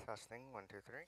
Testing, one, two, three.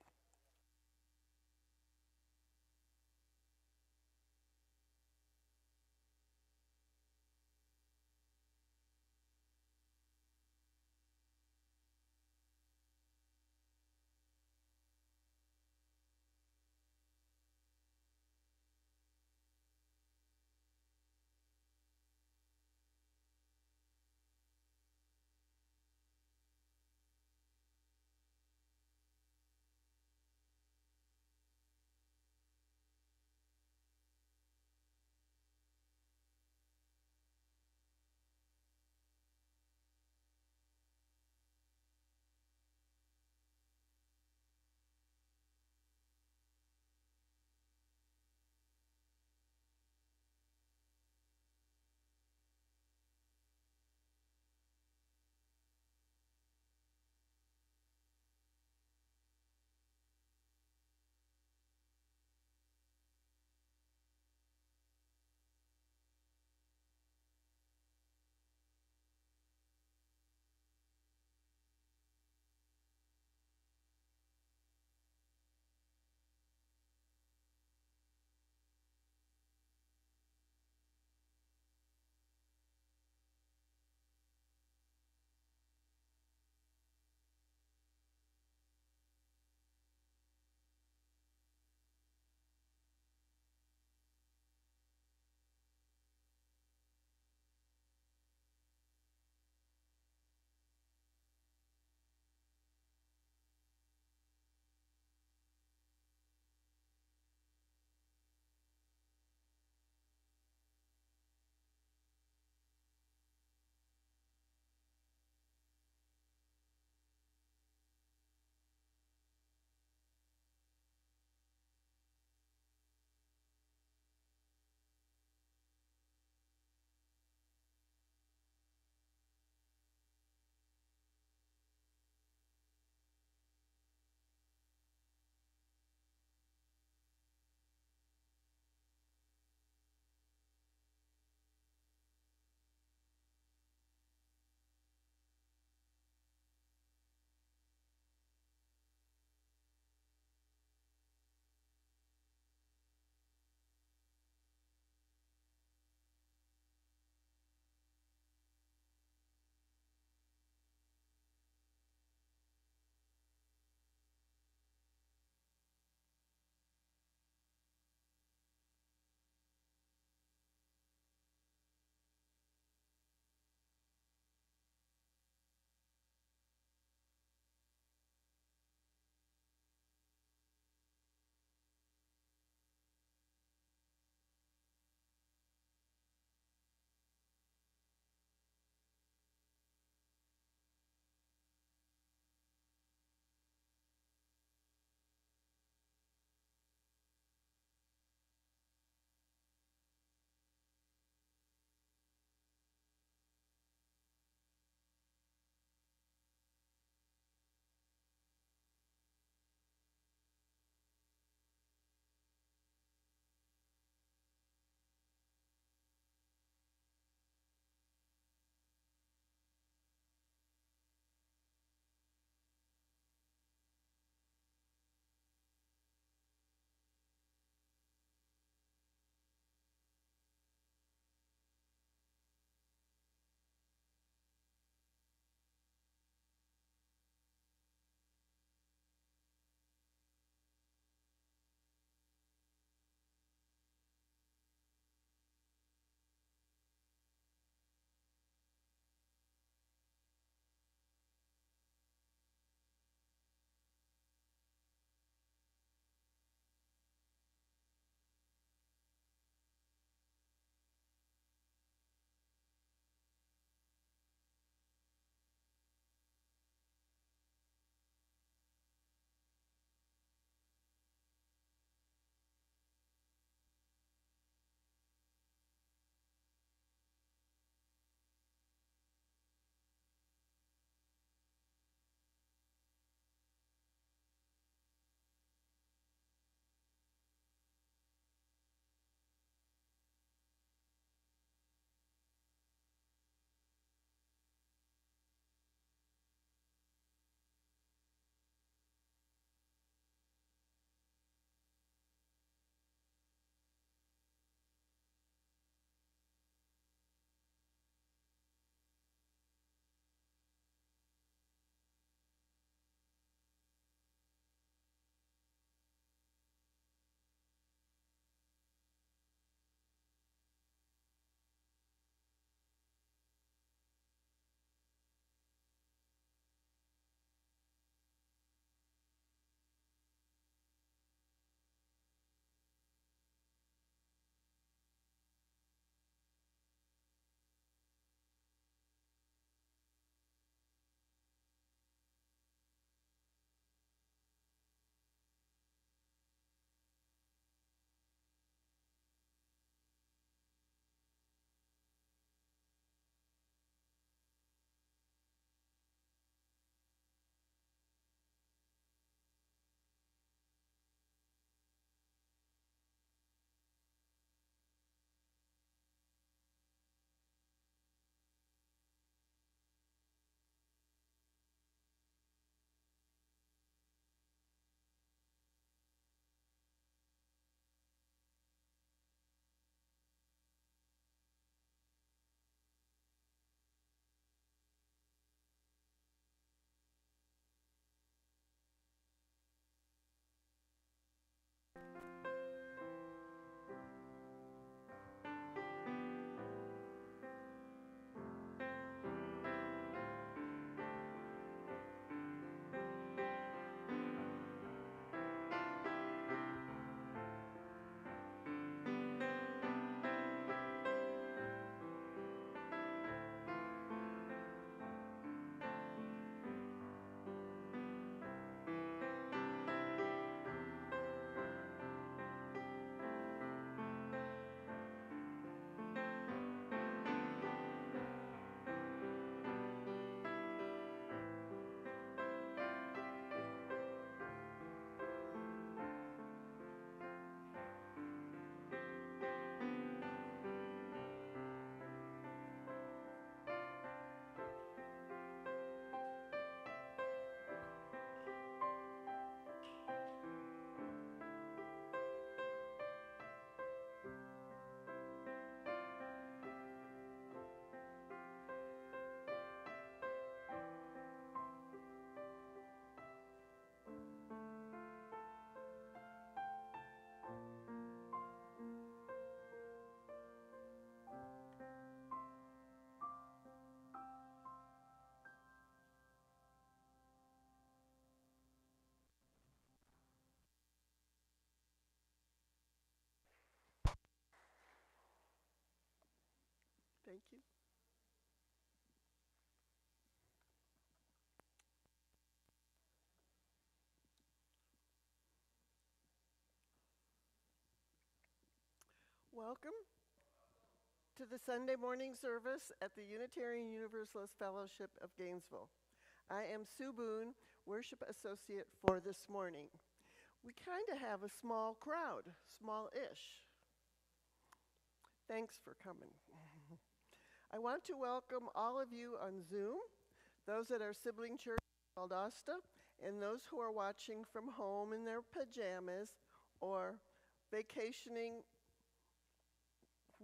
Thank you. Welcome to the Sunday morning service at the Unitarian Universalist Fellowship of Gainesville. I am Sue Boone, worship associate for this morning. We kind of have a small crowd, small-ish. Thanks for coming. I want to welcome all of you on Zoom, those at our sibling church, Valdosta, and those who are watching from home in their pajamas or vacationing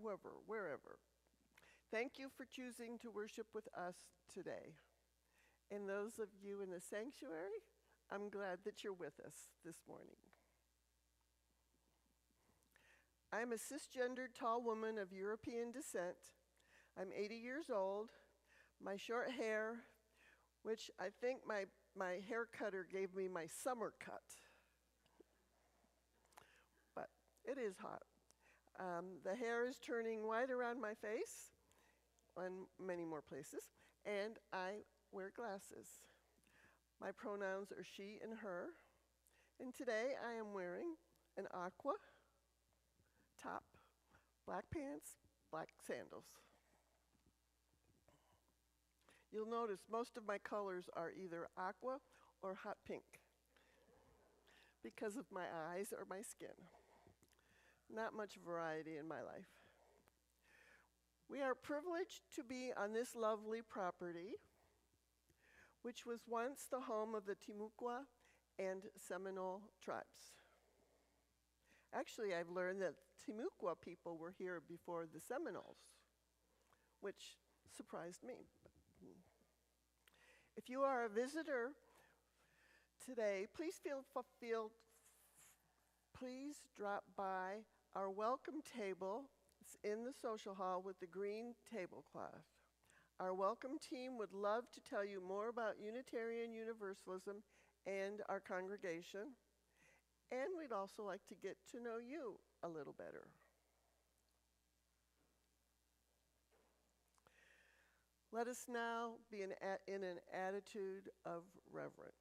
wherever. Thank you for choosing to worship with us today. And those of you in the sanctuary, I'm glad that you're with us this morning. I'm a cisgendered tall woman of European descent. I'm 80 years old. My short hair, which I think my hair cutter gave me my summer cut. But it is hot. The hair is turning white around my face and many more places, and I wear glasses. My pronouns are she and her, and today I am wearing an aqua top, black pants, black sandals. You'll notice most of my colors are either aqua or hot pink because of my eyes or my skin. Not much variety in my life. We are privileged to be on this lovely property, which was once the home of the Timucua and Seminole tribes. Actually, I've learned that Timucua people were here before the Seminoles, which surprised me. If you are a visitor today, please drop by our welcome table. It's in the social hall with the green tablecloth. Our welcome team would love to tell you more about Unitarian Universalism and our congregation, and we'd also like to get to know you a little better. Let us now be in an attitude of reverence.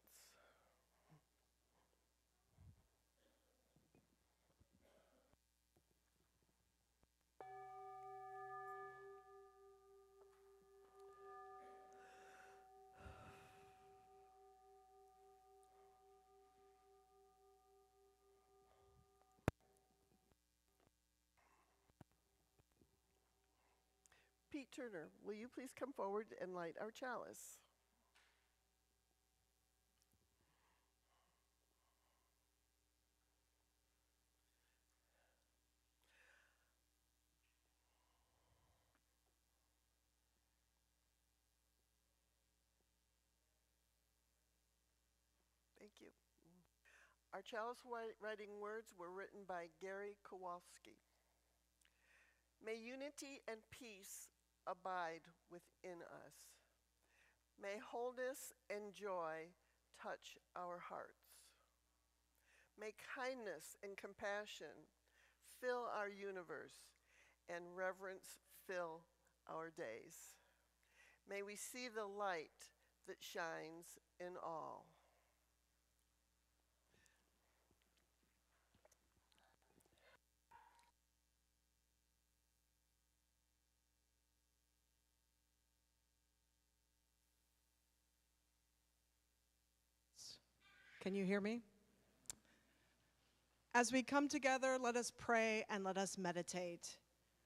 Pete Turner, will you please come forward and light our chalice? Thank you. Our chalice writing words were written by Gary Kowalski. May unity and peace abide within us. May wholeness and joy touch our hearts. May kindness and compassion fill our universe and reverence fill our days. May we see the light that shines in all. Can you hear me? As we come together, let us pray and let us meditate.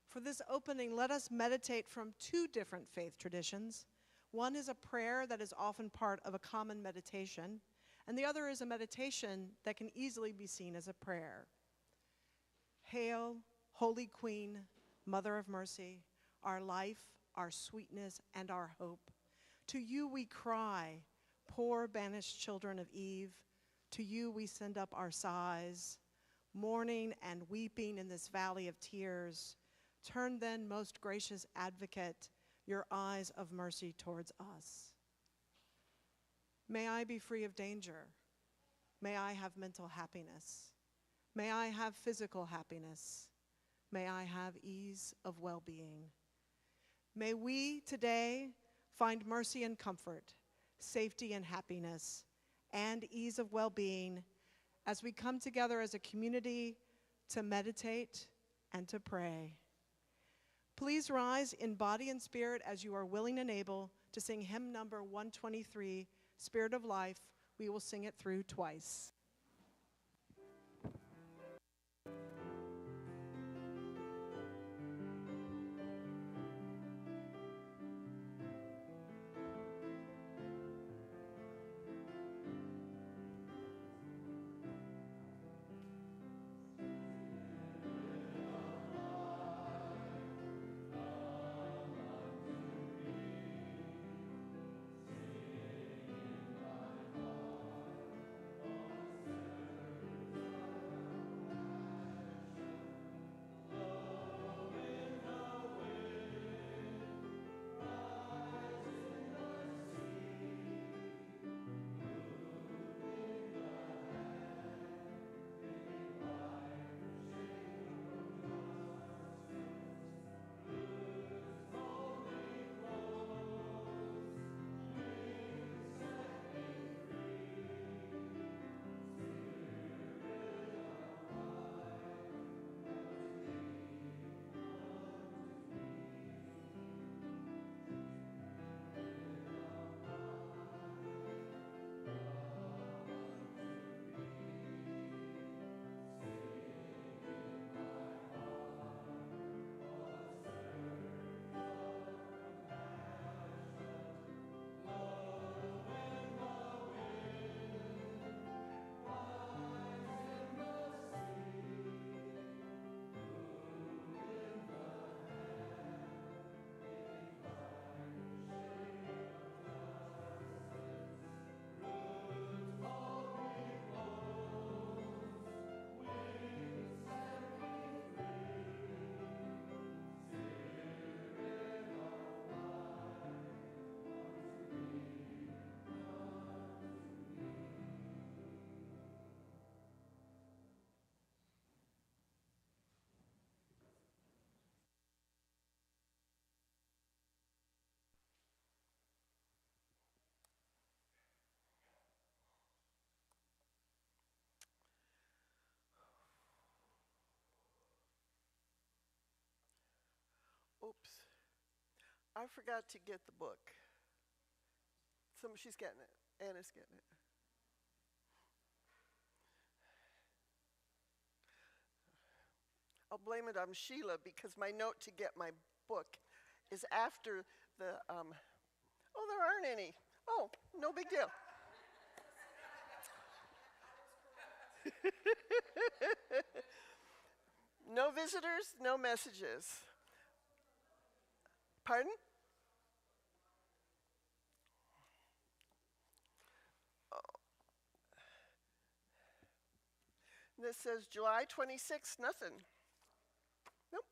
For this opening, let us meditate from two different faith traditions. One is a prayer that is often part of a common meditation, and the other is a meditation that can easily be seen as a prayer. Hail, Holy Queen, Mother of Mercy, our life, our sweetness, and our hope. To you we cry, poor banished children of Eve. To you we send up our sighs, mourning and weeping in this valley of tears. Turn then, most gracious advocate, your eyes of mercy towards us. May I be free of danger. May I have mental happiness. May I have physical happiness. May I have ease of well-being. May we today find mercy and comfort, safety and happiness, and ease of well-being as we come together as a community to meditate and to pray. Please rise in body and spirit as you are willing and able to sing hymn number 123, Spirit of Life. We will sing it through twice. Oops. I forgot to get the book. She's getting it. Anna's getting it. I'll blame it on Sheila because my note to get my book is after the, oh, there aren't any. Oh, no big deal. No visitors, no messages. Pardon? Oh. This says July 26th, nothing. Nope,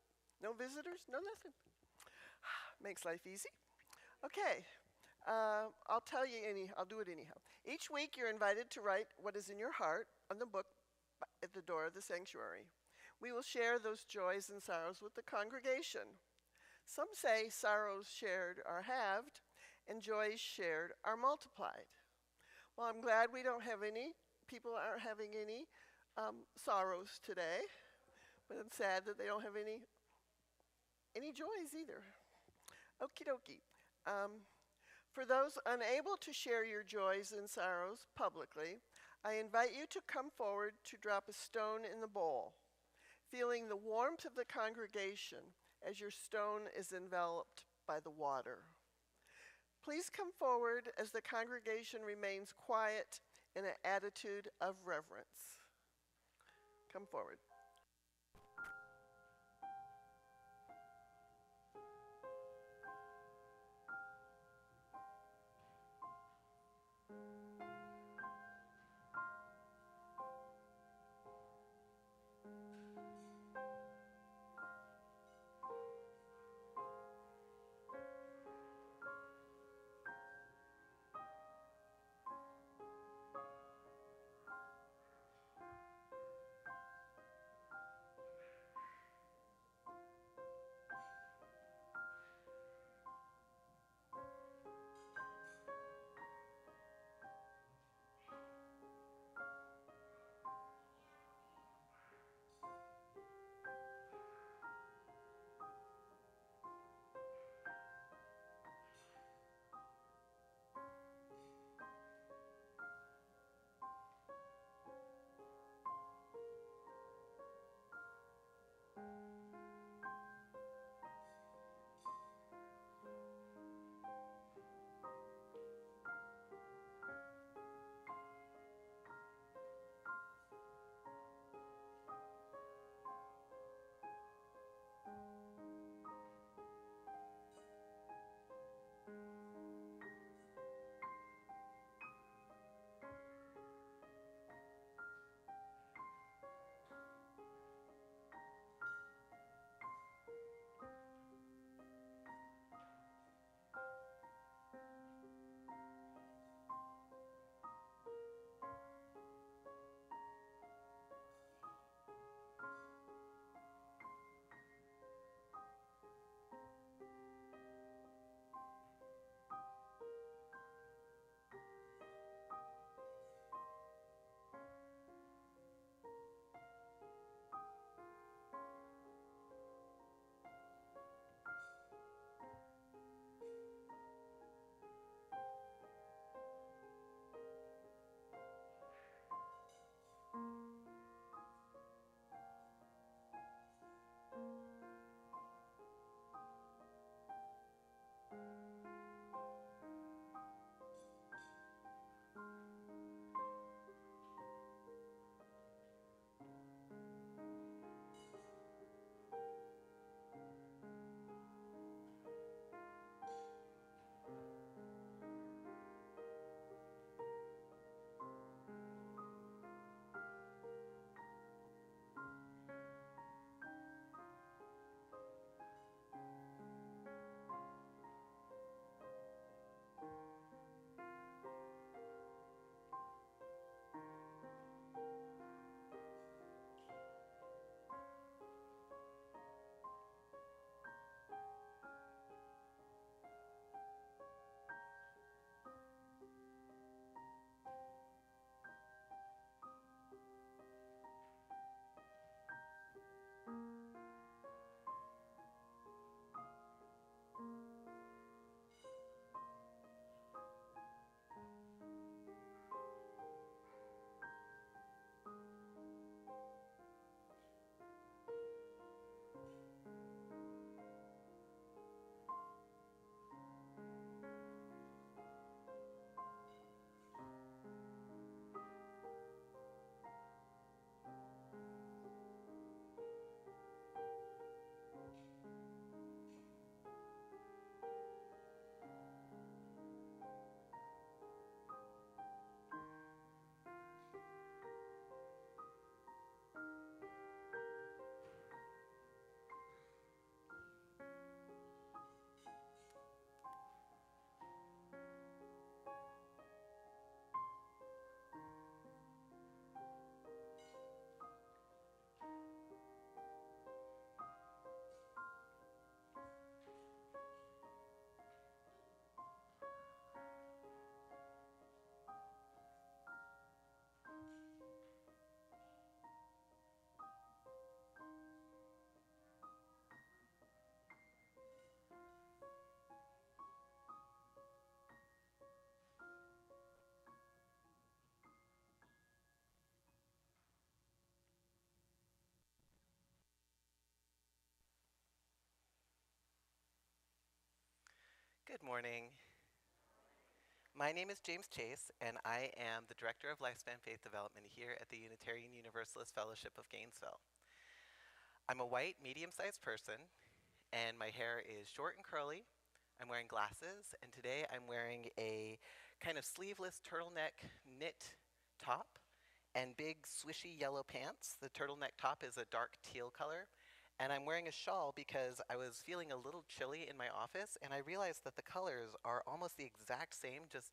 no visitors, no nothing. Makes life easy. Okay, I'll do it anyhow. Each week you're invited to write what is in your heart on the book at the door of the sanctuary. We will share those joys and sorrows with the congregation. Some say sorrows shared are halved and joys shared are multiplied. Well, I'm glad we don't have any, people aren't having any sorrows today, but I'm sad that they don't have any joys either. Okie dokie. For those unable to share your joys and sorrows publicly, I invite you to come forward to drop a stone in the bowl, feeling the warmth of the congregation as your stone is enveloped by the water. Please come forward as the congregation remains quiet in an attitude of reverence. Come forward. Good morning. My name is James Chase, and I am the Director of Lifespan Faith Development here at the Unitarian Universalist Fellowship of Gainesville. I'm a white, medium-sized person, and my hair is short and curly. I'm wearing glasses, and today I'm wearing a kind of sleeveless turtleneck knit top and big swishy yellow pants. The turtleneck top is a dark teal color, and I'm wearing a shawl because I was feeling a little chilly in my office, and I realized that the colors are almost the exact same, just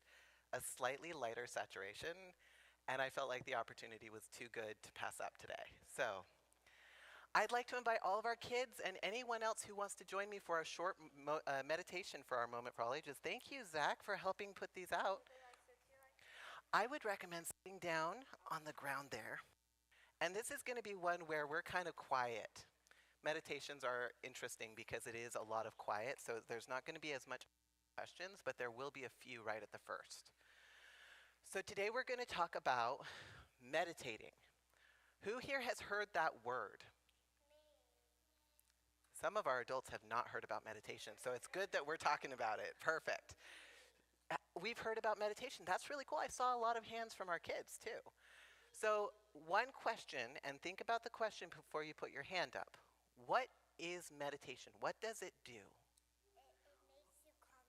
a slightly lighter saturation, and I felt like the opportunity was too good to pass up today. So I'd like to invite all of our kids and anyone else who wants to join me for a short meditation for our Moment for All Ages. Thank you, Zach, for helping put these out. I would recommend sitting down on the ground there. And this is going to be one where we're kind of quiet. Meditations are interesting because it is a lot of quiet, so there's not going to be as much questions, but there will be a few right at the first. So today we're going to talk about meditating. Who here has heard that word? Some of our adults have not heard about meditation, so it's good that we're talking about it. Perfect. We've heard about meditation. That's really cool. I saw a lot of hands from our kids, too. So one question, and think about the question before you put your hand up. What is meditation? What does it do? It makes you calm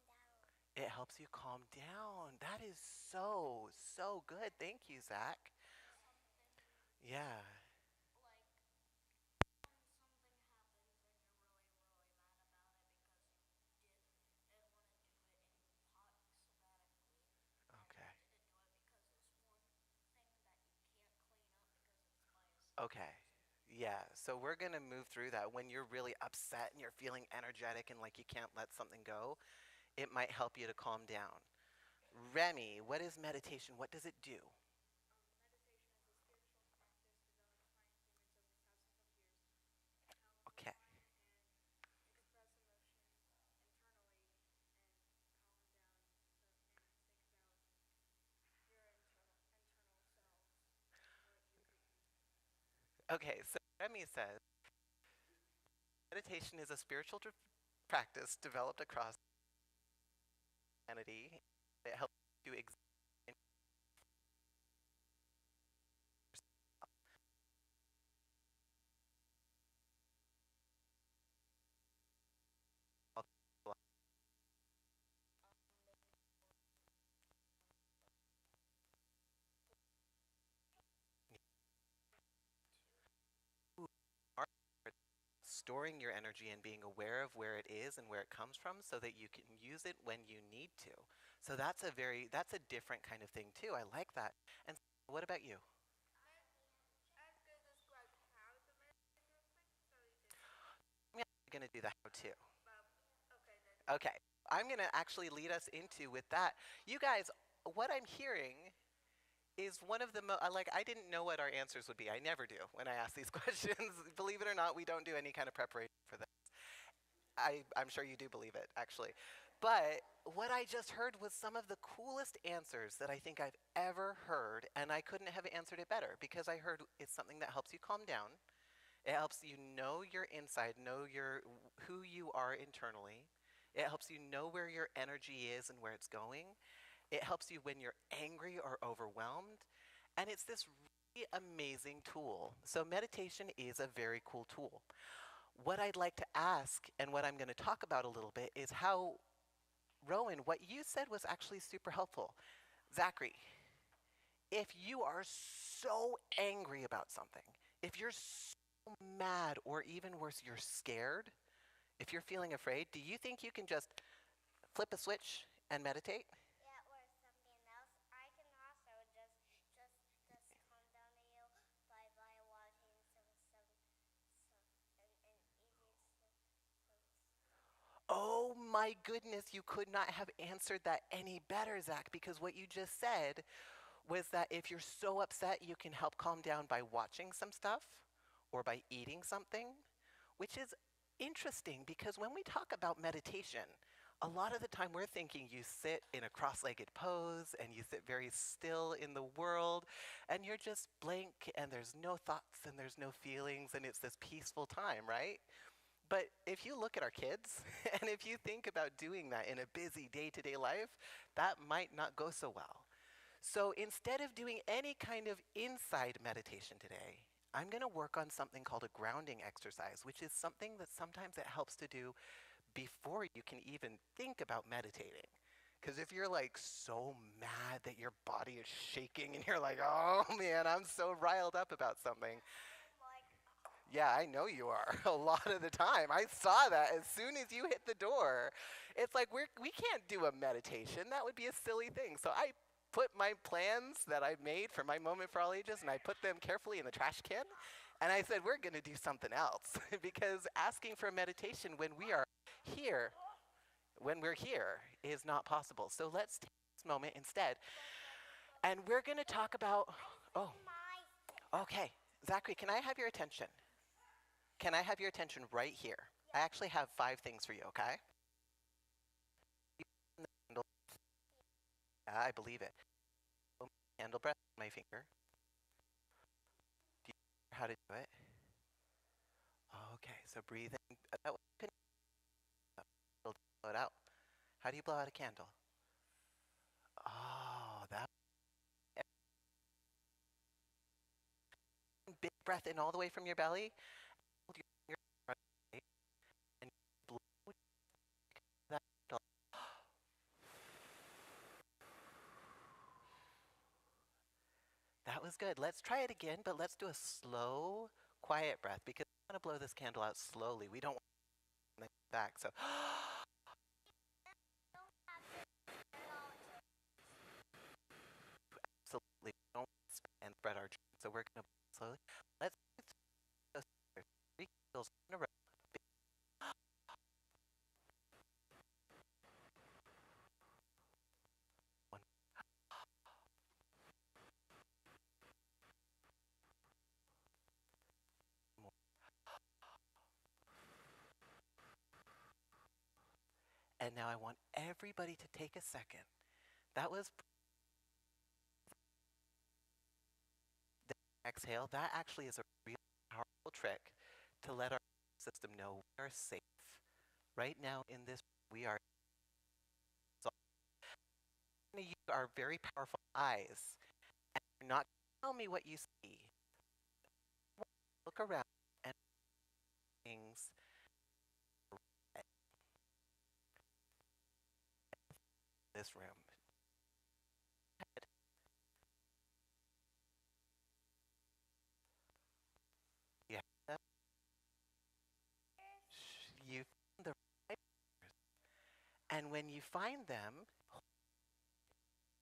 down. It helps you calm down. That is so, so good. Thank you, Zach. Yeah. Okay. Okay. Yeah, so we're going to move through that. When you're really upset and you're feeling energetic and like you can't let something go, it might help you to calm down. Remy, what is meditation? What does it do? Okay. Okay, so Remy says meditation is a spiritual practice developed across humanity. It helps you examine. Storing your energy and being aware of where it is and where it comes from so that you can use it when you need to. So that's a different kind of thing too. I like that. And what about you? I'm going to do the how to. Okay. I'm going to actually lead us into with that. You guys, what I'm hearing is one of the I didn't know what our answers would be. I never do when I ask these questions. Believe it or not, we don't do any kind of preparation for this. I'm sure you do believe it, actually. But what I just heard was some of the coolest answers that I think I've ever heard, and I couldn't have answered it better because I heard it's something that helps you calm down. It helps you know your inside, know who you are internally. It helps you know where your energy is and where it's going. It helps you when you're angry or overwhelmed. And it's this really amazing tool. So meditation is a very cool tool. What I'd like to ask and what I'm going to talk about a little bit is how, Rowan, what you said was actually super helpful. Zachary, if you are so angry about something, if you're so mad or even worse, you're scared, if you're feeling afraid, do you think you can just flip a switch and meditate? Yeah, or something else. I can also just calm down to you by watching some an easy. Oh my goodness, you could not have answered that any better, Zach, because what you just said was that if you're so upset, you can help calm down by watching some stuff or by eating something, which is interesting because when we talk about meditation, a lot of the time we're thinking you sit in a cross-legged pose and you sit very still in the world and you're just blank and there's no thoughts and there's no feelings and it's this peaceful time, right? But if you look at our kids, and if you think about doing that in a busy day-to-day life, that might not go so well. So instead of doing any kind of inside meditation today, I'm going to work on something called a grounding exercise, which is something that sometimes it helps to do before you can even think about meditating. Because if you're like so mad that your body is shaking and you're like, oh man, I'm so riled up about something. Yeah, I know you are a lot of the time. I saw that as soon as you hit the door. It's like we can't do a meditation. That would be a silly thing. So I put my plans that I made for my Moment for All Ages, and I put them carefully in the trash can. And I said, we're going to do something else. Because asking for meditation when we are here, when we're here, is not possible. So let's take this moment instead. And we're going to talk about, oh, okay. Zachary, can I have your attention? Can I have your attention right here? I actually have 5 things for you, okay? Yeah, I believe it. Candle breath on my finger. Do you know how to do it? Okay, so breathe in. Blow it out. How do you blow out a candle? Oh, that big breath in all the way from your belly. Hold your finger right, and blow that candle. That was good. Let's try it again, but let's do a slow, quiet breath because we want to blow this candle out slowly. We don't want to back. So absolutely don't and spread our dreams. So we're going to slowly. Let's do 3 candles in a row. One more. And now I want everybody to take a second. That was the exhale. That actually is a really powerful trick to let our system know we are safe. Right now in this, we are. So I'm going to use our very powerful eyes. And you're not going to tell me what you see. Look around and things. This room. Yeah. You find the right pictures. And when you find them,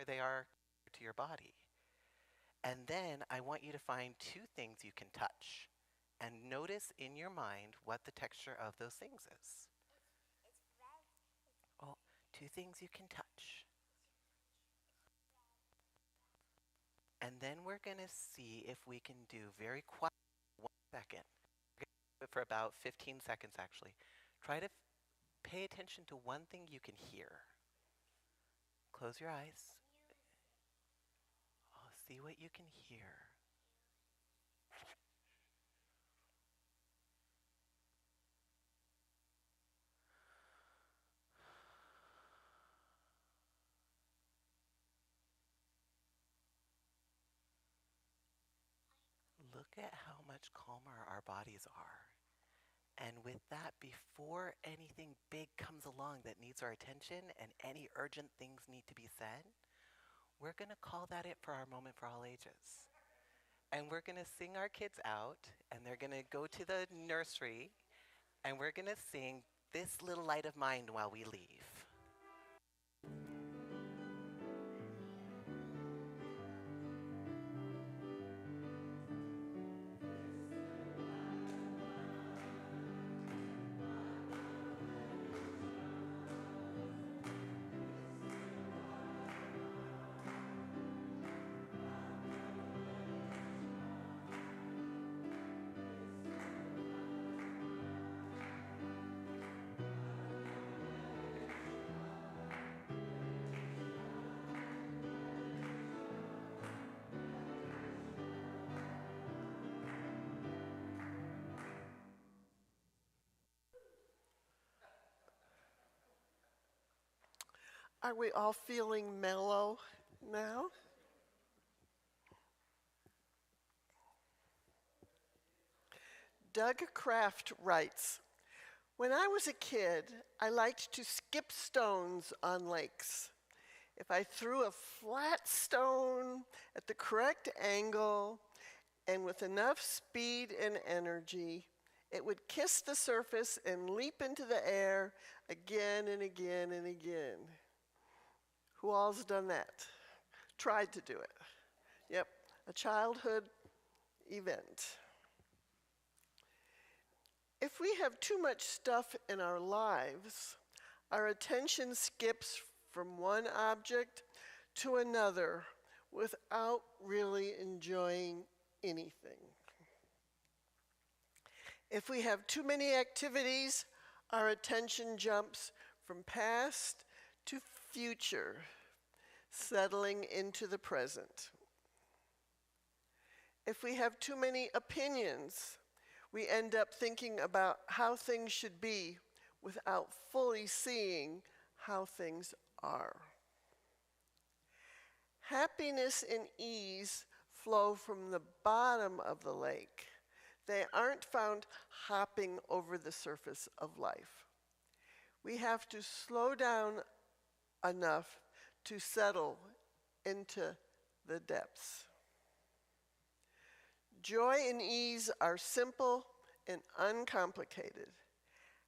they are to your body. And then I want you to find 2 things you can touch. And notice in your mind what the texture of those things is. It's red. Oh, 2 things you can touch. And then we're going to see if we can do very quiet 1 second. We're going to do it for about 15 seconds actually. Try to pay attention to 1 thing you can hear. Close your eyes. Oh, see what you can hear. Look at how much calmer our bodies are. And with that, before anything big comes along that needs our attention and any urgent things need to be said, we're going to call that it for our Moment for All Ages. And we're going to sing our kids out, and they're going to go to the nursery, and we're going to sing This Little Light of Mine while we leave. Are we all feeling mellow now? Doug Kraft writes, when I was a kid, I liked to skip stones on lakes. If I threw a flat stone at the correct angle and with enough speed and energy, it would kiss the surface and leap into the air again and again and again. Who all's done that? Tried to do it. Yep, a childhood event. If we have too much stuff in our lives, our attention skips from one object to another without really enjoying anything. If we have too many activities, our attention jumps from past to future, settling into the present. If we have too many opinions, we end up thinking about how things should be without fully seeing how things are. Happiness and ease flow from the bottom of the lake. They aren't found hopping over the surface of life. We have to slow down enough to settle into the depths. Joy and ease are simple and uncomplicated.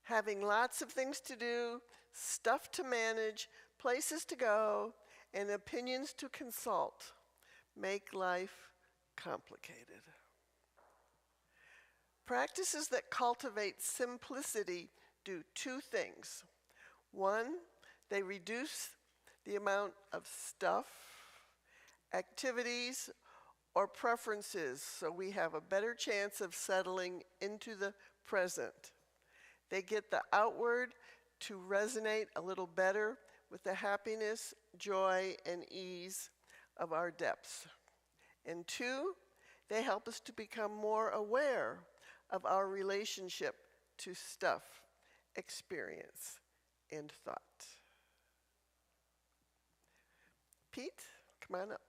Having lots of things to do, stuff to manage, places to go, and opinions to consult make life complicated. Practices that cultivate simplicity do two things. One, they reduce the amount of stuff, activities, or preferences so we have a better chance of settling into the present. They get the outward to resonate a little better with the happiness, joy, and ease of our depths. And two, they help us to become more aware of our relationship to stuff, experience, and thought. Pete, come on up.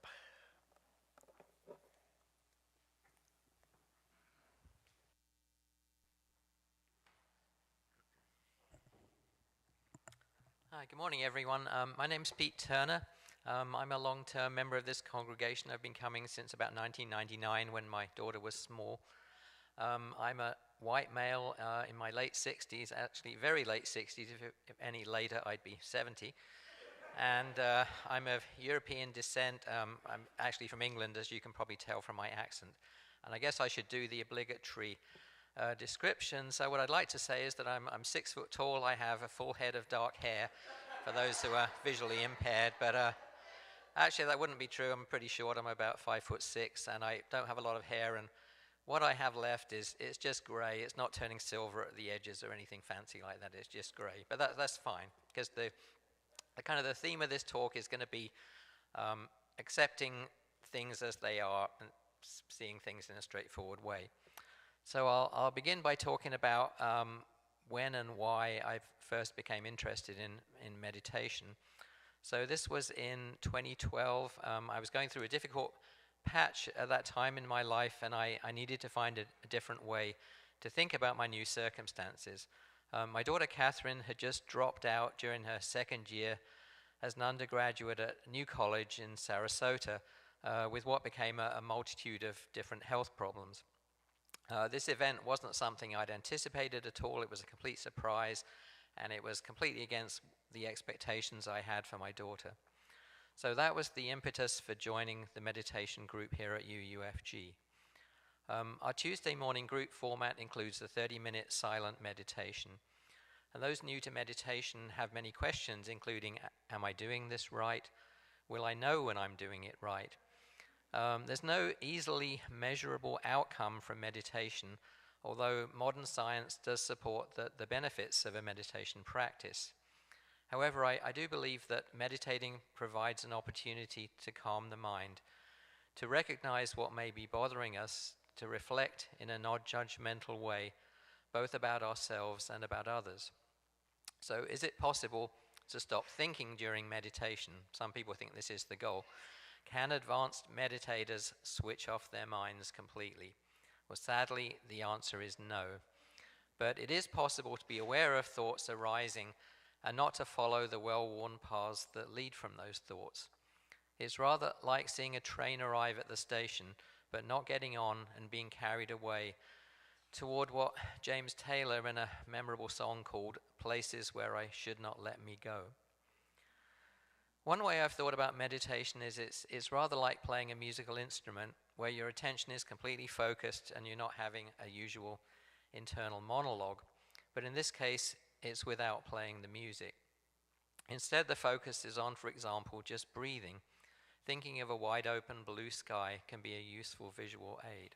Hi, good morning, everyone. My name's Pete Turner. I'm a long-term member of this congregation. I've been coming since about 1999 when my daughter was small. I'm a white male in my late 60s, actually very late 60s. If any later, I'd be 70. And I'm of European descent. I'm actually from England, as you can probably tell from my accent. And I guess I should do the obligatory description. So what I'd like to say is that I'm 6 foot tall. I have a full head of dark hair for those who are visually impaired. But actually, that wouldn't be true. I'm pretty short. I'm about 5'6", and I don't have a lot of hair. And what I have left it's just gray. It's not turning silver at the edges or anything fancy like that. It's just gray. But that's fine, because the kind of the theme of this talk is going to be accepting things as they are and seeing things in a straightforward way. So I'll begin by talking about when and why I first became interested in meditation. So this was in 2012. I was going through a difficult patch at that time in my life, and I needed to find a different way to think about my new circumstances. My daughter Catherine had just dropped out during her second year as an undergraduate at a new college in Sarasota with what became a multitude of different health problems. This event wasn't something I'd anticipated at all. It was a complete surprise, and it was completely against the expectations I had for my daughter. So that was the impetus for joining the meditation group here at UUFG. Our Tuesday morning group format includes the 30-minute silent meditation. And those new to meditation have many questions, including, am I doing this right? Will I know when I'm doing it right? There's no easily measurable outcome from meditation, although modern science does support the benefits of a meditation practice. However, I do believe that meditating provides an opportunity to calm the mind, to recognize what may be bothering us, to reflect in a non-judgmental way, both about ourselves and about others. So is it possible to stop thinking during meditation, some people think this is the goal, can advanced meditators switch off their minds completely? Well, sadly, the answer is no. But it is possible to be aware of thoughts arising and not to follow the well-worn paths that lead from those thoughts. It's rather like seeing a train arrive at the station, but not getting on and being carried away toward what James Taylor in a memorable song called Places Where I Should Not Let Me Go. One way I've thought about meditation is it's rather like playing a musical instrument where your attention is completely focused and you're not having a usual internal monologue. But in this case, it's without playing the music. Instead, the focus is on, for example, just breathing. Thinking of a wide open blue sky can be a useful visual aid.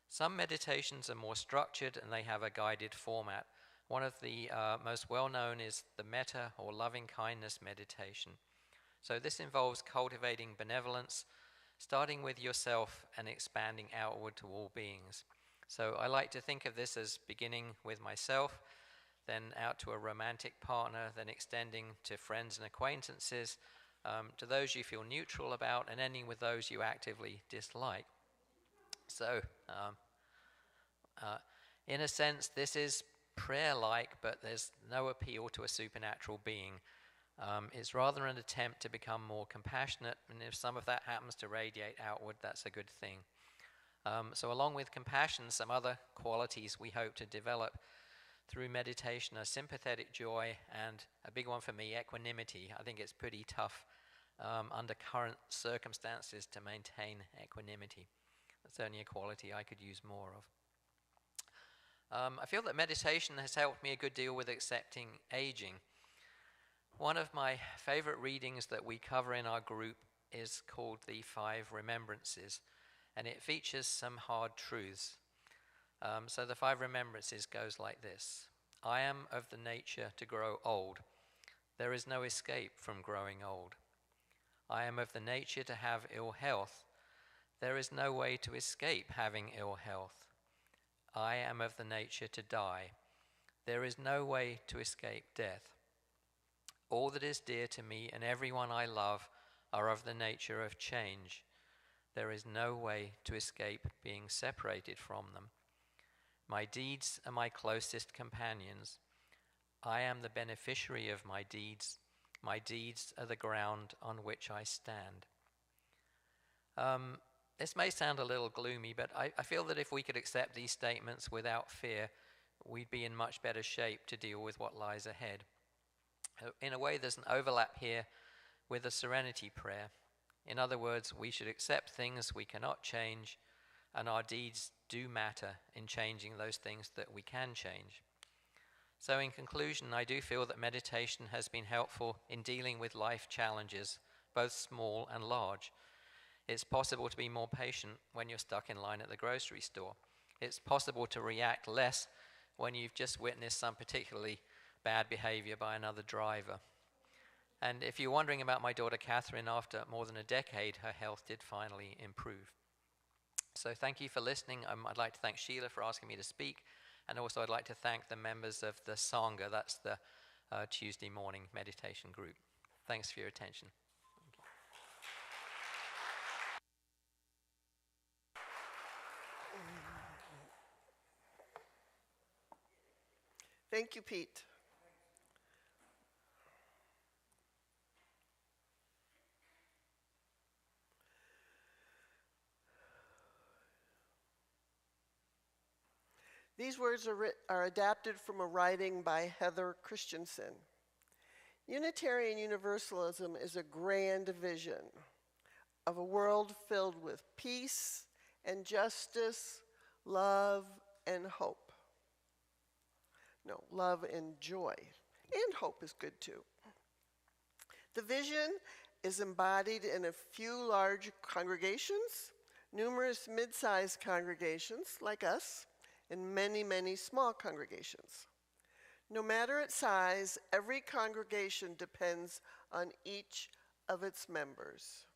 Some meditations are more structured and they have a guided format. One of the most well-known is the metta or loving kindness meditation. So this involves cultivating benevolence, starting with yourself and expanding outward to all beings. So I like to think of this as beginning with myself, then out to a romantic partner, then extending to friends and acquaintances, to those you feel neutral about, and ending with those you actively dislike. So, in a sense, this is prayer-like, but there's no appeal to a supernatural being. It's rather an attempt to become more compassionate, and if some of that happens to radiate outward, that's a good thing. So along with compassion, some other qualities we hope to develop through meditation are sympathetic joy, and a big one for me, equanimity. I think it's pretty tough under current circumstances to maintain equanimity. That's certainly a quality I could use more of. I feel that meditation has helped me a good deal with accepting aging. One of my favorite readings that we cover in our group is called The 5 Remembrances, and it features some hard truths. So the 5 Remembrances goes like this. I am of the nature to grow old. There is no escape from growing old. I am of the nature to have ill health. There is no way to escape having ill health. I am of the nature to die. There is no way to escape death. All that is dear to me and everyone I love are of the nature of change. There is no way to escape being separated from them. My deeds are my closest companions. I am the beneficiary of my deeds. My deeds are the ground on which I stand. This may sound a little gloomy, but I feel that if we could accept these statements without fear, we'd be in much better shape to deal with what lies ahead. In a way, there's an overlap here with the serenity prayer. In other words, we should accept things we cannot change, and our deeds do matter in changing those things that we can change. So in conclusion, I do feel that meditation has been helpful in dealing with life challenges, both small and large. It's possible to be more patient when you're stuck in line at the grocery store. It's possible to react less when you've just witnessed some particularly bad behavior by another driver. And if you're wondering about my daughter Catherine, after more than a decade, her health did finally improve. So thank you for listening. I'd like to thank Sheila for asking me to speak. And also I'd like to thank the members of the Sangha, that's the Tuesday morning meditation group. Thanks for your attention. Thank you, Pete. These words are adapted from a writing by Heather Christensen. Unitarian Universalism is a grand vision of a world filled with peace and justice, love and hope. No, love and joy. And hope is good too. The vision is embodied in a few large congregations, numerous mid-sized congregations like us, and many, many small congregations. No matter its size, every congregation depends on each of its members.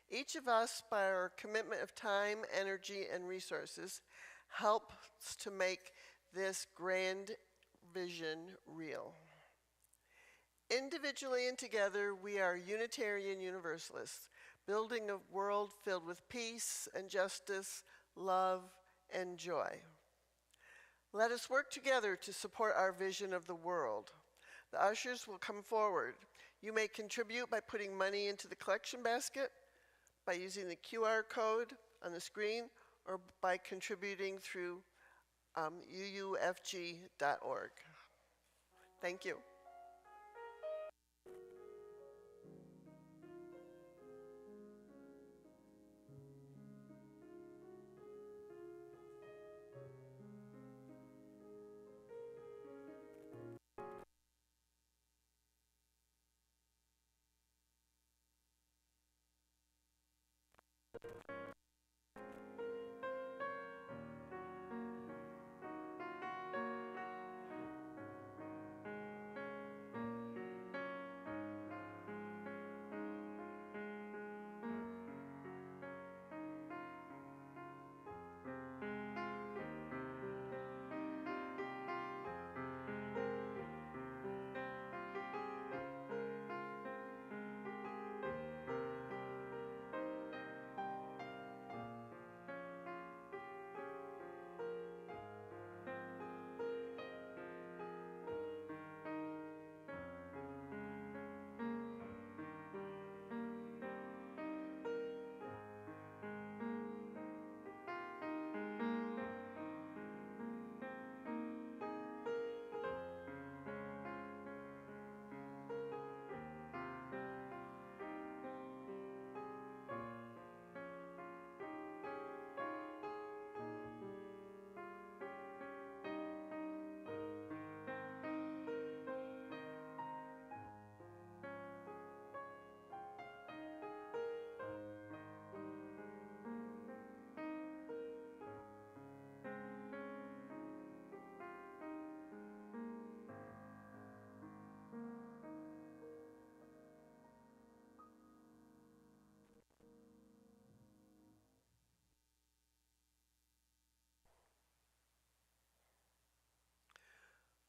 Each of us, by our commitment of time, energy, and resources, helps to make this grand vision real. Individually and together, we are Unitarian Universalists, building a world filled with peace and justice, love and joy. Let us work together to support our vision of the world. The ushers will come forward. You may contribute by putting money into the collection basket, by using the QR code on the screen, or by contributing through uufg.org. Thank you.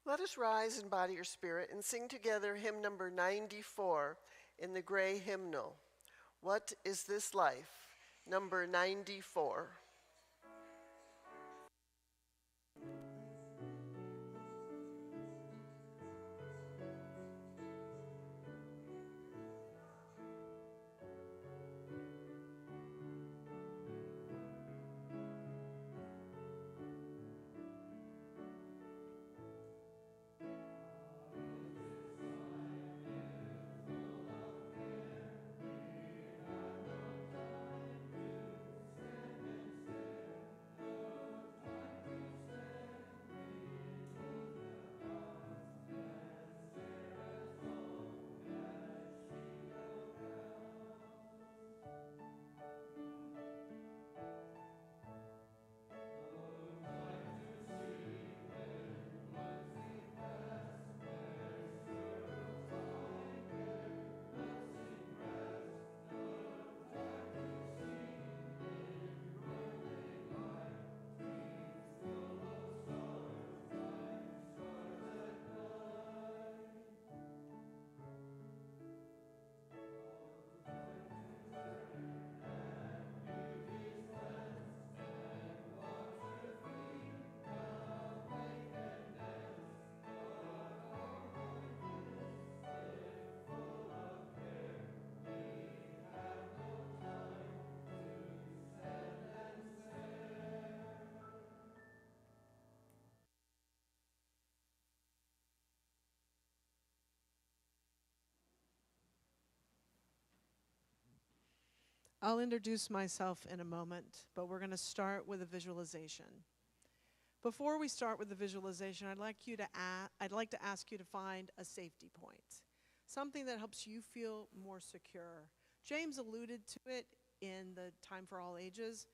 Let us rise in body or spirit and sing together hymn number 94 in the gray hymnal. What is this life? Number 94. I'll introduce myself in a moment, but we're going to start with a visualization. Before we start with the visualization, I'd like to ask you to find a safety point, something that helps you feel more secure. James alluded to it in the Time for All Ages,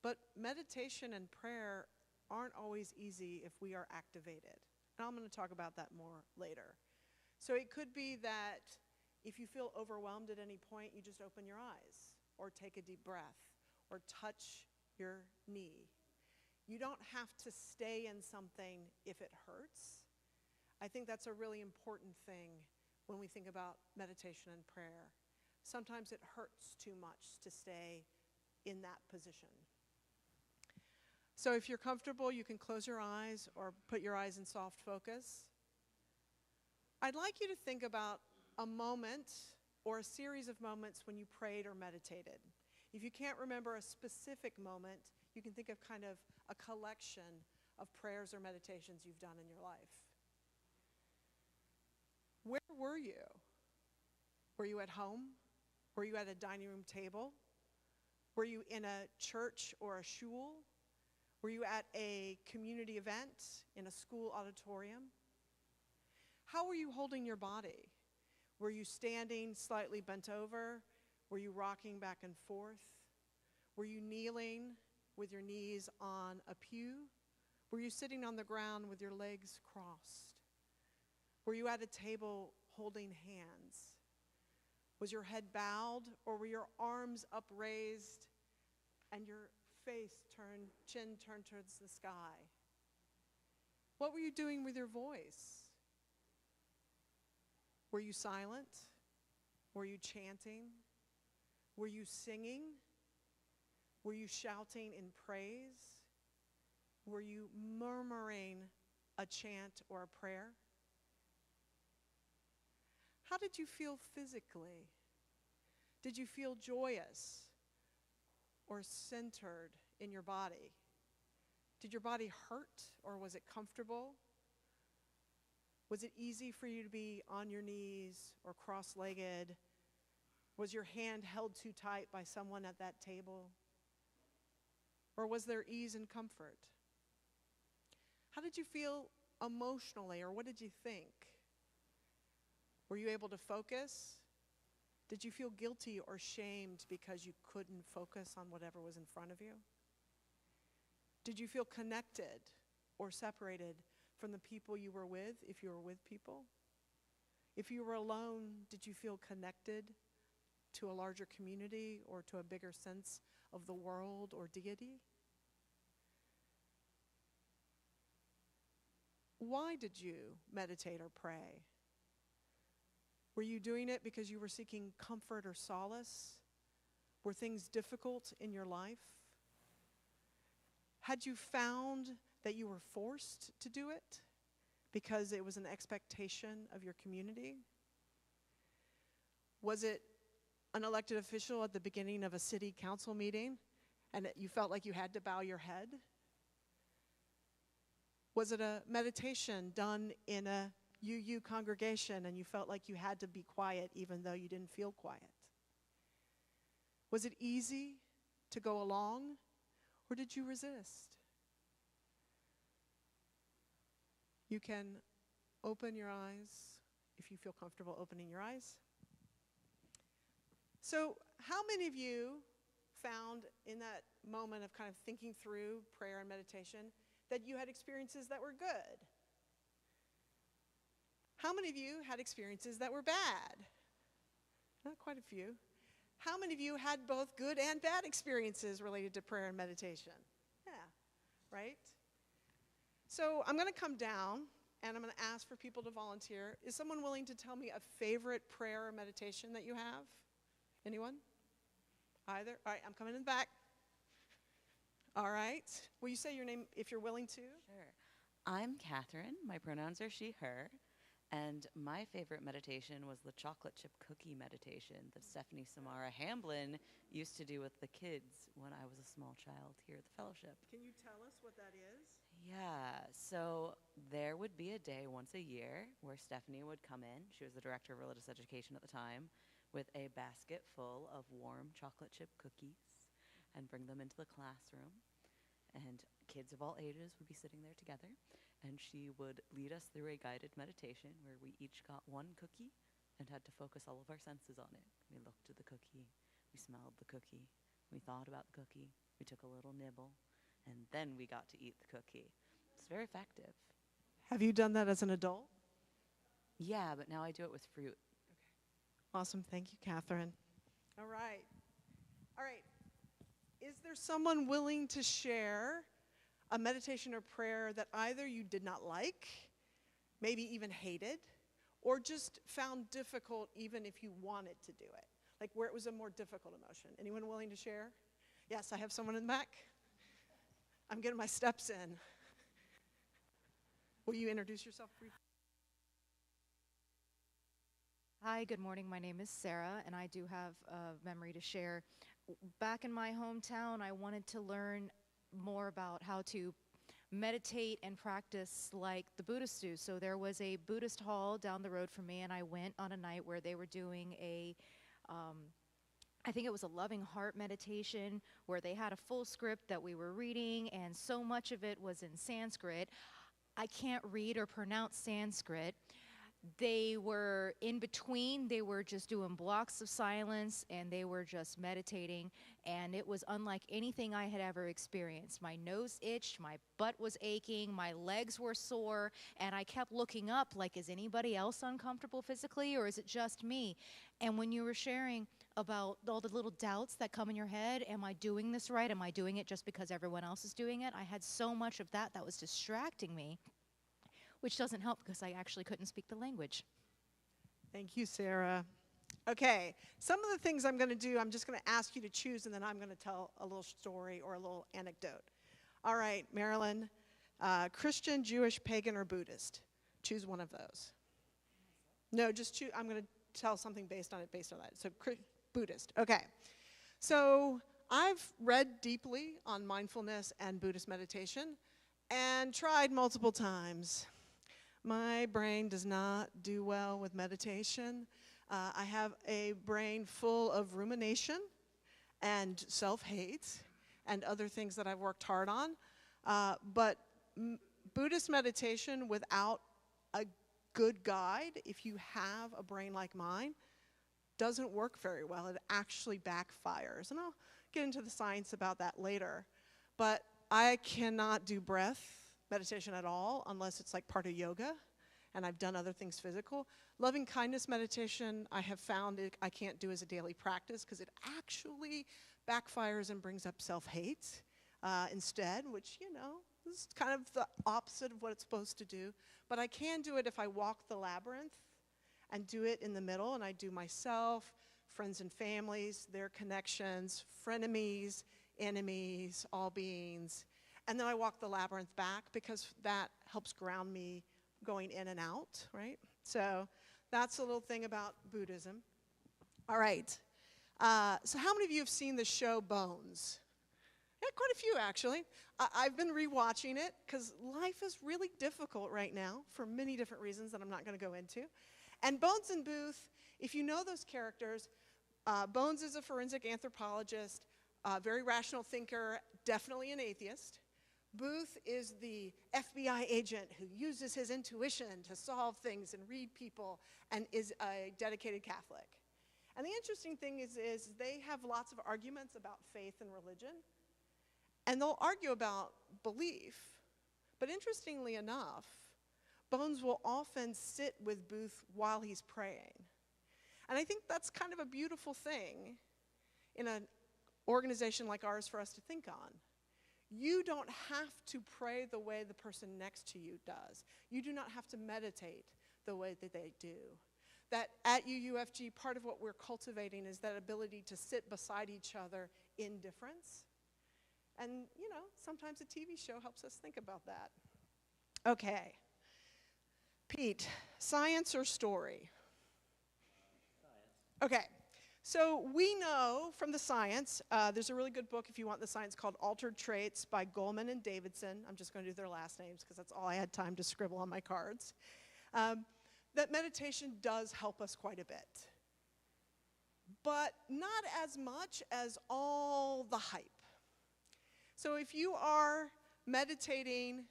but meditation and prayer aren't always easy if we are activated. And I'm going to talk about that more later. So it could be that if you feel overwhelmed at any point, you just open your eyes, or take a deep breath, or touch your knee. You don't have to stay in something if it hurts. I think that's a really important thing when we think about meditation and prayer. Sometimes it hurts too much to stay in that position. So if you're comfortable, you can close your eyes or put your eyes in soft focus. I'd like you to think about a moment or a series of moments when you prayed or meditated. If you can't remember a specific moment, you can think of kind of a collection of prayers or meditations you've done in your life. Where were you? Were you at home? Were you at a dining room table? Were you in a church or a shul? Were you at a community event, in a school auditorium? How were you holding your body? Were you standing slightly bent over? Were you rocking back and forth? Were you kneeling with your knees on a pew? Were you sitting on the ground with your legs crossed? Were you at a table holding hands? Was your head bowed, or were your arms upraised and your chin turned towards the sky? What were you doing with your voice? Were you silent? Were you chanting? Were you singing? Were you shouting in praise? Were you murmuring a chant or a prayer? How did you feel physically? Did you feel joyous or centered in your body? Did your body hurt, or was it comfortable? Was it easy for you to be on your knees or cross-legged? Was your hand held too tight by someone at that table? Or was there ease and comfort? How did you feel emotionally, or what did you think? Were you able to focus? Did you feel guilty or shamed because you couldn't focus on whatever was in front of you? Did you feel connected or separated from the people you were with, if you were with people? If you were alone, did you feel connected to a larger community or to a bigger sense of the world or deity? Why did you meditate or pray? Were you doing it because you were seeking comfort or solace? Were things difficult in your life? Had you found that you were forced to do it because it was an expectation of your community? Was it an elected official at the beginning of a city council meeting and you felt like you had to bow your head? Was it a meditation done in a UU congregation and you felt like you had to be quiet even though you didn't feel quiet? Was it easy to go along, or did you resist? You can open your eyes if you feel comfortable opening your eyes. So how many of you found in that moment of kind of thinking through prayer and meditation that you had experiences that were good? How many of you had experiences that were bad? Not quite a few. How many of you had both good and bad experiences related to prayer and meditation? Yeah, right? So I'm going to come down and I'm going to ask for people to volunteer. Is someone willing to tell me a favorite prayer or meditation that you have? Anyone? Either? All right, I'm coming in the back. All right. Will you say your name if you're willing to? Sure. I'm Catherine. My pronouns are she, her. And my favorite meditation was the chocolate chip cookie meditation that Stephanie Samara Hamblin used to do with the kids when I was a small child here at the fellowship. Can you tell us what that is? Yeah, so there would be a day once a year where Stephanie would come in. She was the director of religious education at the time, with a basket full of warm chocolate chip cookies and bring them into the classroom. And kids of all ages would be sitting there together. And she would lead us through a guided meditation where we each got one cookie and had to focus all of our senses on it. We looked at the cookie, we smelled the cookie, we thought about the cookie, we took a little nibble, and then we got to eat the cookie. It's very effective. Have you done that as an adult? Yeah, but now I do it with fruit. Awesome. Thank you, Catherine. All right. All right. Is there someone willing to share a meditation or prayer that either you did not like, maybe even hated, or just found difficult even if you wanted to do it? Like where it was a more difficult emotion. Anyone willing to share? Yes, I have someone in the back. I'm getting my steps in. Will you introduce yourself briefly? Hi, good morning. My name is Sarah, and I do have a memory to share. Back in my hometown, I wanted to learn more about how to meditate and practice like the Buddhists do. So there was a Buddhist hall down the road from me, and I went on a night where they were doing I think it was a loving heart meditation where they had a full script that we were reading, and so much of it was in Sanskrit. I can't read or pronounce Sanskrit. They were in between, they were just doing blocks of silence, and they were just meditating, and it was unlike anything I had ever experienced. My nose itched, my butt was aching, my legs were sore, and I kept looking up like, is anybody else uncomfortable physically, or is it just me? And when you were sharing about all the little doubts that come in your head, am I doing this right? Am I doing it just because everyone else is doing it? I had so much of that was distracting me, which doesn't help because I actually couldn't speak the language. Thank you, Sarah. Okay, some of the things I'm going to do, I'm just going to ask you to choose, and then I'm going to tell a little story or a little anecdote. All right, Marilyn, Christian, Jewish, pagan, or Buddhist? Choose one of those. No, just choose. I'm going to tell something based on that. So Buddhist. Okay. So I've read deeply on mindfulness and Buddhist meditation and tried multiple times. My brain does not do well with meditation. I have a brain full of rumination and self-hate and other things that I've worked hard on. But Buddhist meditation without a good guide, if you have a brain like mine, doesn't work very well. It actually backfires. And I'll get into the science about that later. But I cannot do breath meditation at all unless it's like part of yoga, and I've done other things physical. Loving kindness meditation, I have found I can't do as a daily practice because it actually backfires and brings up self-hate instead, which, is kind of the opposite of what it's supposed to do. But I can do it if I walk the labyrinth and do it in the middle, and I do myself, friends and families, their connections, frenemies, enemies, all beings. And then I walk the labyrinth back because that helps ground me going in and out, right? So that's a little thing about Buddhism. All right. So how many of you have seen the show Bones? Yeah, quite a few, actually. I've been rewatching it because life is really difficult right now for many different reasons that I'm not going to go into. And Bones and Booth, if you know those characters, Bones is a forensic anthropologist, very rational thinker, definitely an atheist. Booth is the FBI agent who uses his intuition to solve things and read people and is a dedicated Catholic. And the interesting thing is they have lots of arguments about faith and religion. And they'll argue about belief. But interestingly enough, Bones will often sit with Booth while he's praying. And I think that's kind of a beautiful thing in an organization like ours for us to think on. You don't have to pray the way the person next to you does. You do not have to meditate the way that they do. That at UUFG, part of what we're cultivating is that ability to sit beside each other in difference. And, sometimes a TV show helps us think about that. Okay. Pete, science or story? Science. Okay. So we know from the science, there's a really good book if you want the science called Altered Traits by Goldman and Davidson. I'm just going to do their last names because that's all I had time to scribble on my cards. That meditation does help us quite a bit. But not as much as all the hype. So if you are meditating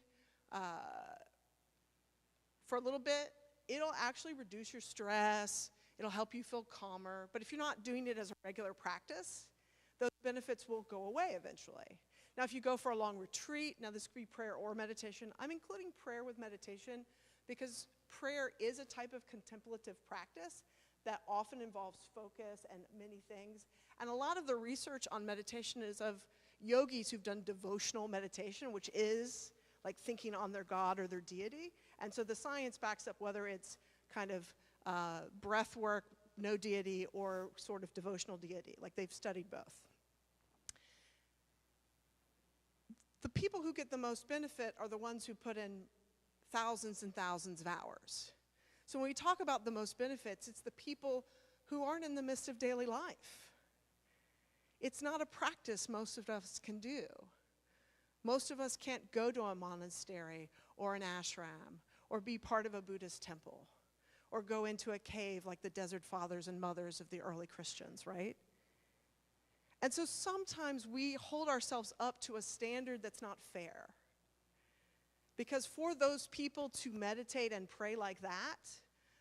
for a little bit, it'll actually reduce your stress. It'll help you feel calmer. But if you're not doing it as a regular practice, those benefits will go away eventually. Now, if you go for a long retreat, now this could be prayer or meditation. I'm including prayer with meditation because prayer is a type of contemplative practice that often involves focus and many things. And a lot of the research on meditation is of yogis who've done devotional meditation, which is like thinking on their God or their deity. And so the science backs up whether it's kind of breath work, no deity, or sort of devotional deity. Like they've studied both. The people who get the most benefit are the ones who put in thousands and thousands of hours. So when we talk about the most benefits, it's the people who aren't in the midst of daily life. It's not a practice most of us can do. Most of us can't go to a monastery or an ashram or be part of a Buddhist temple or go into a cave like the desert fathers and mothers of the early Christians, right? And so sometimes we hold ourselves up to a standard that's not fair. Because for those people to meditate and pray like that,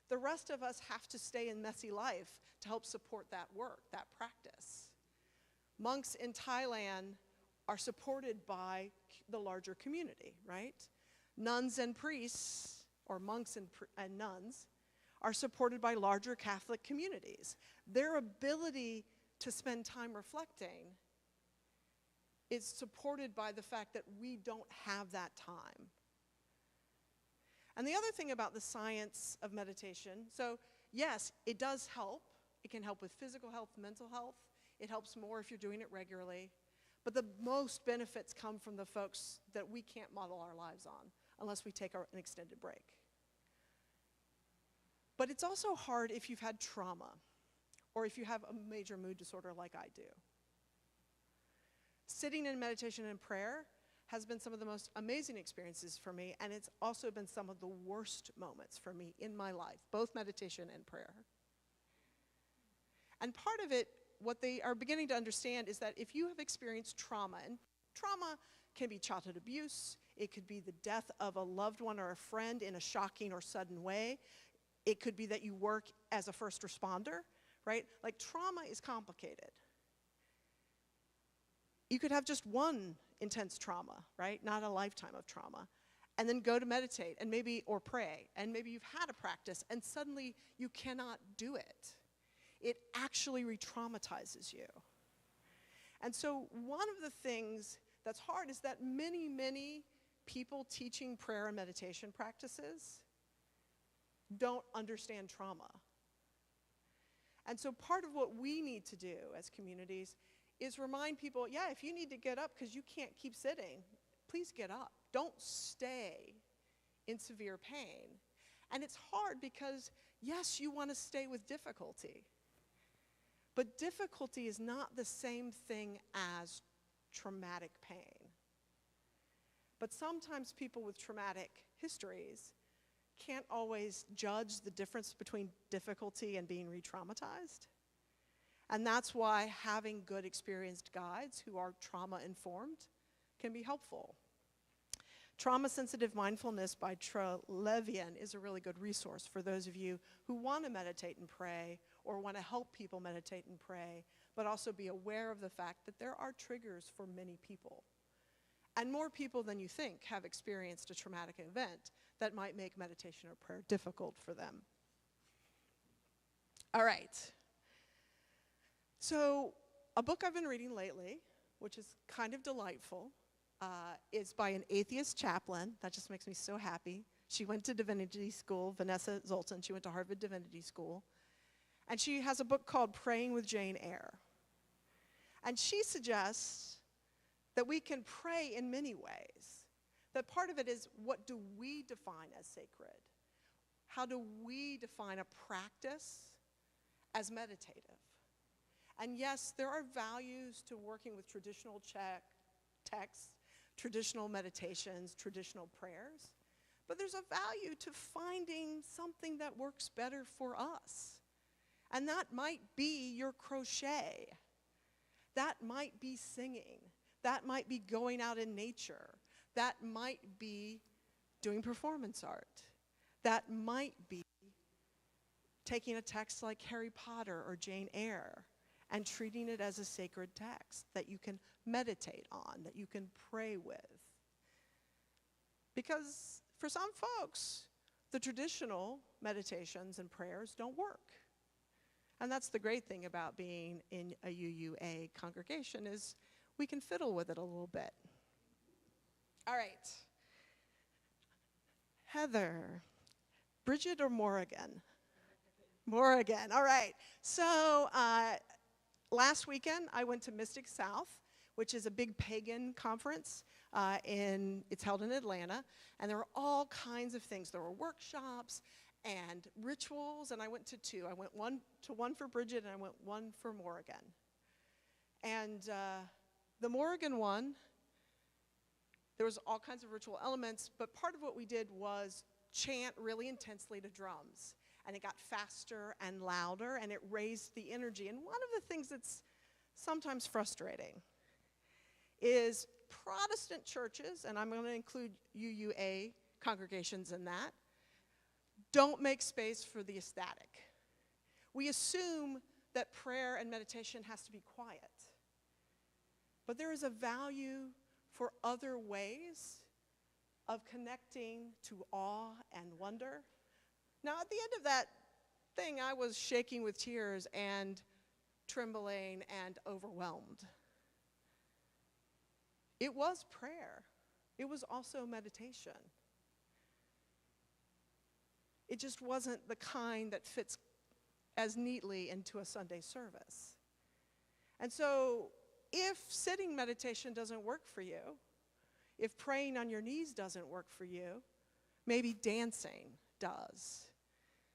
the rest of us have to stay in messy life to help support that work, that practice. Monks in Thailand are supported by the larger community, right? Nuns and priests, or monks and nuns, are supported by larger Catholic communities. Their ability to spend time reflecting is supported by the fact that we don't have that time. And the other thing about the science of meditation, so yes, it does help. It can help with physical health, mental health. It helps more if you're doing it regularly. But the most benefits come from the folks that we can't model our lives on unless we take an extended break. But it's also hard if you've had trauma or if you have a major mood disorder like I do. Sitting in meditation and prayer has been some of the most amazing experiences for me, and it's also been some of the worst moments for me in my life, both meditation and prayer. And part of it, what they are beginning to understand is that if you have experienced trauma, and trauma can be childhood abuse, it could be the death of a loved one or a friend in a shocking or sudden way, it could be that you work as a first responder, right? Like trauma is complicated. You could have just one intense trauma, right? Not a lifetime of trauma. And then go to meditate and maybe, or pray, and maybe you've had a practice and suddenly you cannot do it. It actually re-traumatizes you. And so one of the things that's hard is that many, many people teaching prayer and meditation practices don't understand trauma. And so part of what we need to do as communities is remind people, yeah, if you need to get up because you can't keep sitting, please get up. Don't stay in severe pain. And it's hard because, yes, you want to stay with difficulty. But difficulty is not the same thing as traumatic pain. But sometimes people with traumatic histories can't always judge the difference between difficulty and being re-traumatized. And that's why having good experienced guides who are trauma-informed can be helpful. Trauma-sensitive mindfulness by Trevelyan is a really good resource for those of you who want to meditate and pray or want to help people meditate and pray, but also be aware of the fact that there are triggers for many people. And more people than you think have experienced a traumatic event that might make meditation or prayer difficult for them. All right. So a book I've been reading lately, which is kind of delightful, is by an atheist chaplain. That just makes me so happy. She went to divinity school, Vanessa Zoltan. She went to Harvard Divinity School. And she has a book called Praying with Jane Eyre. And she suggests that we can pray in many ways. That part of it is, what do we define as sacred? How do we define a practice as meditative? And yes, there are values to working with traditional texts, traditional meditations, traditional prayers, but there's a value to finding something that works better for us. And that might be your crochet. That might be singing. That might be going out in nature. That might be doing performance art. That might be taking a text like Harry Potter or Jane Eyre and treating it as a sacred text that you can meditate on, that you can pray with. Because for some folks, the traditional meditations and prayers don't work. And that's the great thing about being in a UUA congregation, is we can fiddle with it a little bit. All right. Heather, Bridget or Morrigan? Morrigan, all right. So last weekend, I went to Mystic South, which is a big pagan conference. It's held in Atlanta, and there were all kinds of things. There were workshops and rituals, and I went to two. I went one for Bridget, and I went one for Morrigan. And the Morrigan one, there was all kinds of ritual elements, but part of what we did was chant really intensely to drums. And it got faster and louder, and it raised the energy. And one of the things that's sometimes frustrating is Protestant churches, and I'm going to include UUA congregations in that, don't make space for the ecstatic. We assume that prayer and meditation has to be quiet. But there is a value for other ways of connecting to awe and wonder. Now, at the end of that thing, I was shaking with tears and trembling and overwhelmed. It was prayer. It was also meditation. It just wasn't the kind that fits as neatly into a Sunday service. And so, if sitting meditation doesn't work for you, if praying on your knees doesn't work for you, maybe dancing does.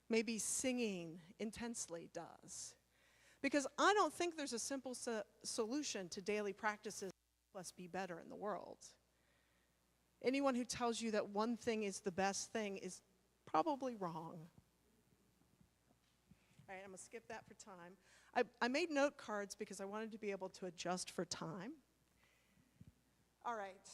Maybe singing intensely does. Because I don't think there's a simple solution to daily practices that must be better in the world. Anyone who tells you that one thing is the best thing is probably wrong. All right, I'm going to skip that for time. I made note cards because I wanted to be able to adjust for time. All right.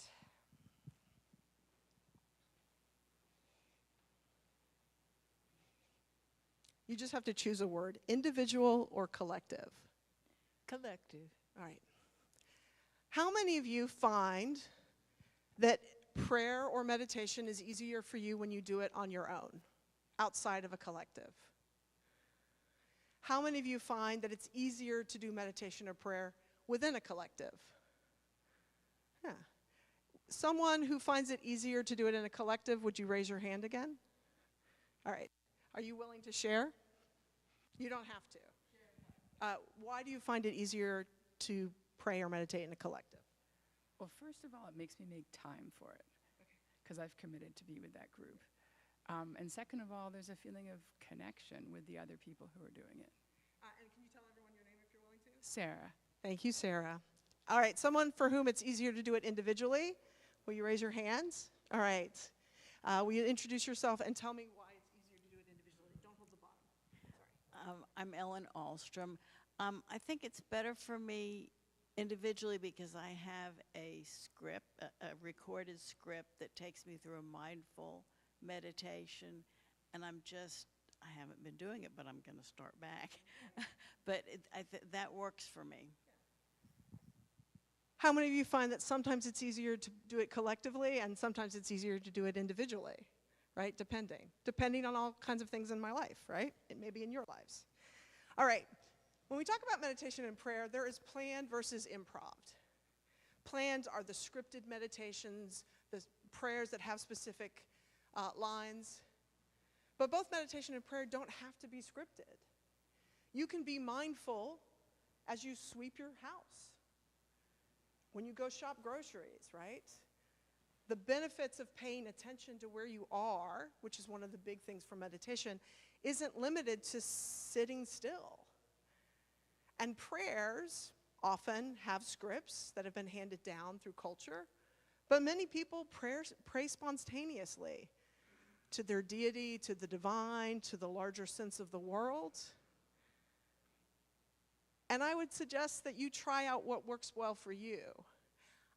You just have to choose a word, individual or collective. Collective. All right. How many of you find that prayer or meditation is easier for you when you do it on your own, outside of a collective? How many of you find that it's easier to do meditation or prayer within a collective? Yeah. Someone who finds it easier to do it in a collective, would you raise your hand again? All right. Are you willing to share? You don't have to. Why do you find it easier to pray or meditate in a collective? Well, first of all, it makes me make time for it because I've committed to be with that group. And second of all, there's a feeling of connection with the other people who are doing it. And can you tell everyone your name if you're willing to? Sarah. Thank you, Sarah. All right, someone for whom it's easier to do it individually, will you raise your hands? All right. Will you introduce yourself and tell me why it's easier to do it individually? Don't hold the bottom. Sorry. I'm Ellen Ahlstrom. I think it's better for me individually because I have a script, a recorded script that takes me through a mindful meditation, and I haven't been doing it, but I'm going to start back. But that works for me. How many of you find that sometimes it's easier to do it collectively and sometimes it's easier to do it individually, right? Depending on all kinds of things in my life, right? It may be in your lives. All right. When we talk about meditation and prayer, there is planned versus improv. Planned are the scripted meditations, the prayers that have specific lines. But both meditation and prayer don't have to be scripted. You can be mindful as you sweep your house, when you go shop groceries, right? The benefits of paying attention to where you are, which is one of the big things for meditation, isn't limited to sitting still. And prayers often have scripts that have been handed down through culture, but many people pray spontaneously to their deity, to the divine, to the larger sense of the world. And I would suggest that you try out what works well for you.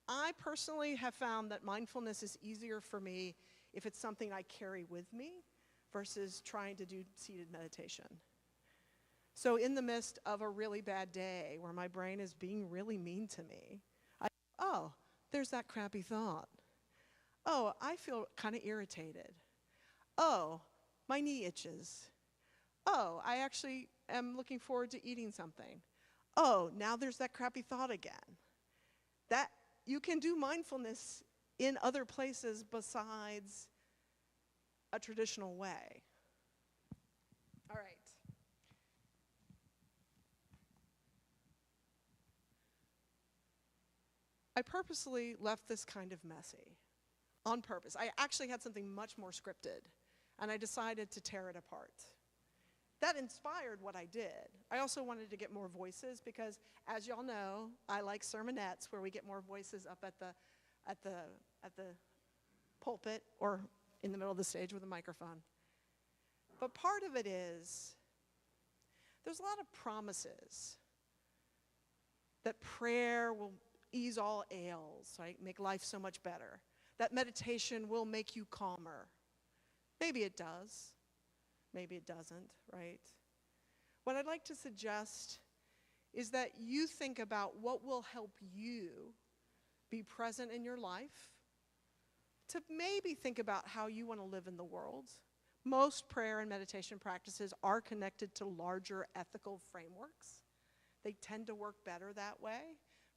I personally have found that mindfulness is easier for me if it's something I carry with me versus trying to do seated meditation. So in the midst of a really bad day where my brain is being really mean to me, there's that crappy thought. Oh, I feel kind of irritated. Oh, my knee itches. Oh, I actually am looking forward to eating something. Oh, now there's that crappy thought again. That you can do mindfulness in other places besides a traditional way. I purposely left this kind of messy on purpose. I actually had something much more scripted, and I decided to tear it apart. That inspired what I did. I also wanted to get more voices because, as y'all know, I like sermonettes where we get more voices up at the pulpit or in the middle of the stage with a microphone. But part of it is there's a lot of promises that prayer will ease all ails, right? Make life so much better. That meditation will make you calmer. Maybe it does. Maybe it doesn't, right? What I'd like to suggest is that you think about what will help you be present in your life, to maybe think about how you want to live in the world. Most prayer and meditation practices are connected to larger ethical frameworks. They tend to work better that way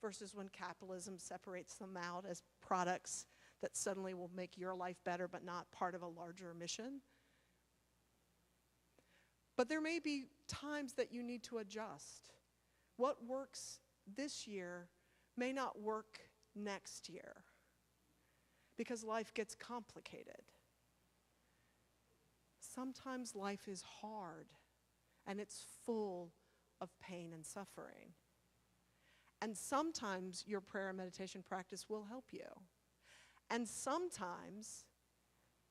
versus when capitalism separates them out as products that suddenly will make your life better but not part of a larger mission. But there may be times that you need to adjust. What works this year may not work next year because life gets complicated. Sometimes life is hard and it's full of pain and suffering. And sometimes your prayer and meditation practice will help you. And sometimes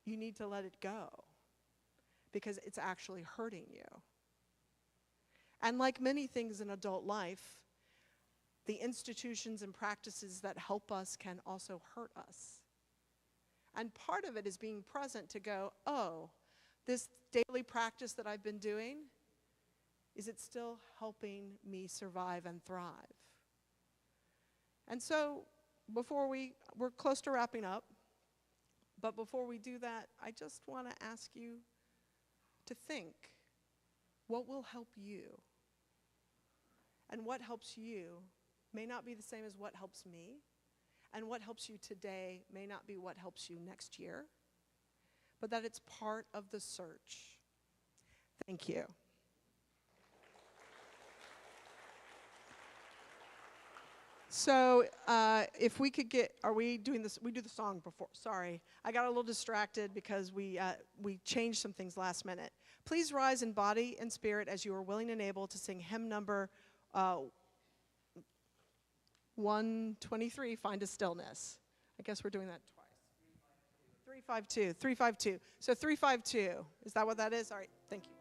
you need to let it go because it's actually hurting you. And like many things in adult life, the institutions and practices that help us can also hurt us. And part of it is being present to go, oh, this daily practice that I've been doing, is it still helping me survive and thrive? And so we're close to wrapping up, but before we do that, I just want to ask you to think, what will help you? And what helps you may not be the same as what helps me, and what helps you today may not be what helps you next year, but that it's part of the search. Thank you. So if we could get, are we doing this? We do the song before. Sorry, I got a little distracted because we changed some things last minute. Please rise in body and spirit as you are willing and able to sing hymn number 123, Find a Stillness. I guess we're doing that twice. 352. 352. So 352. Is that what that is? All right, thank you.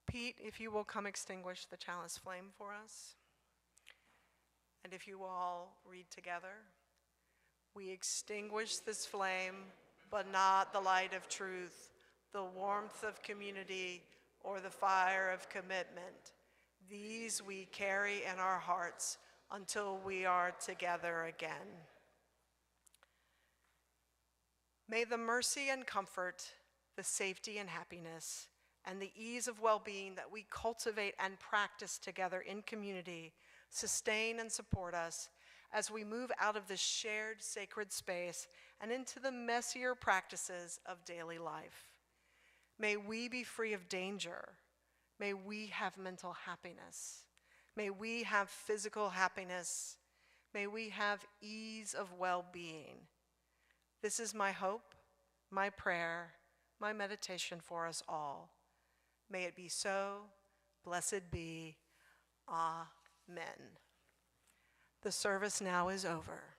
Pete, if you will come extinguish the chalice flame for us. And if you will all read together. We extinguish this flame, but not the light of truth, the warmth of community, or the fire of commitment. These we carry in our hearts until we are together again. May the mercy and comfort, the safety and happiness, and the ease of well-being that we cultivate and practice together in community sustain and support us as we move out of this shared sacred space and into the messier practices of daily life. May we be free of danger. May we have mental happiness. May we have physical happiness. May we have ease of well-being. This is my hope, my prayer, my meditation for us all. May it be so. Blessed be. Amen. The service now is over.